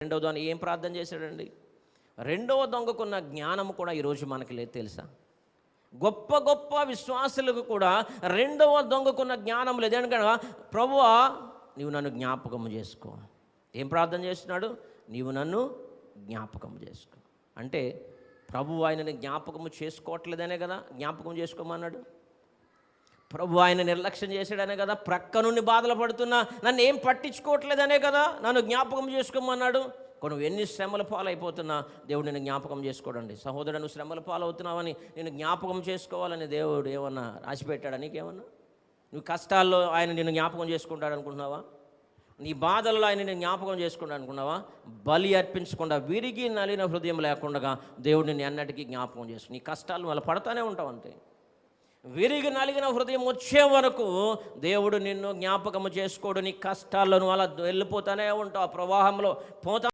రెండవ దొంగ ఏం ప్రార్థన చేశాడండి? రెండవ దొంగకున్న జ్ఞానం కూడా ఈరోజు మనకి లేదు తెలుసా? గొప్ప గొప్ప విశ్వాసులకు కూడా రెండవ దొంగకున్న జ్ఞానం లేదు. ఎందుకంటే ప్రభువా నీవు నన్ను జ్ఞాపకం చేసుకో. ఏం ప్రార్థన చేస్తున్నాడు? నీవు నన్ను జ్ఞాపకం చేసుకో. అంటే ప్రభు ఆయనని జ్ఞాపకం చేసుకోవట్లేదనే కదా జ్ఞాపకం చేసుకోమన్నాడు. ప్రభు ఆయన నిర్లక్ష్యం చేశాడనే కదా, ప్రక్క నుండి బాధలు పడుతున్నా నన్ను ఏం పట్టించుకోవట్లేదనే కదా నన్ను జ్ఞాపకం చేసుకోమన్నాడు. నువ్వు ఎన్ని శ్రమల పాలైపోతున్నా దేవుడు నేను జ్ఞాపకం చేసుకోడండి. సహోదరుడు నువ్వు శ్రమల పాలవుతున్నావని నేను జ్ఞాపకం చేసుకోవాలని దేవుడు ఏమన్నా రాసిపెట్టాడా నీకేమన్నా? నువ్వు కష్టాల్లో ఆయన నిన్ను జ్ఞాపకం చేసుకుంటాడు అనుకుంటున్నావా? నీ బాధల్లో ఆయన నేను జ్ఞాపకం చేసుకుంటా అనుకున్నావా? బలి అర్పించకుండా విరిగి నలిన హృదయం లేకుండా దేవుడు నిన్ను ఎన్నటికీ జ్ఞాపకం చేసుకుని నీ కష్టాలు మళ్ళీ పడతానే ఉంటావు. అంతే, విరిగి నలిగిన హృదయం వచ్చే వరకు దేవుడు నిన్ను జ్ఞాపకం చేసుకోడు. నీ కష్టాలను అలా వెళ్ళిపోతానే ఉంటావు, ప్రవాహంలో పోతా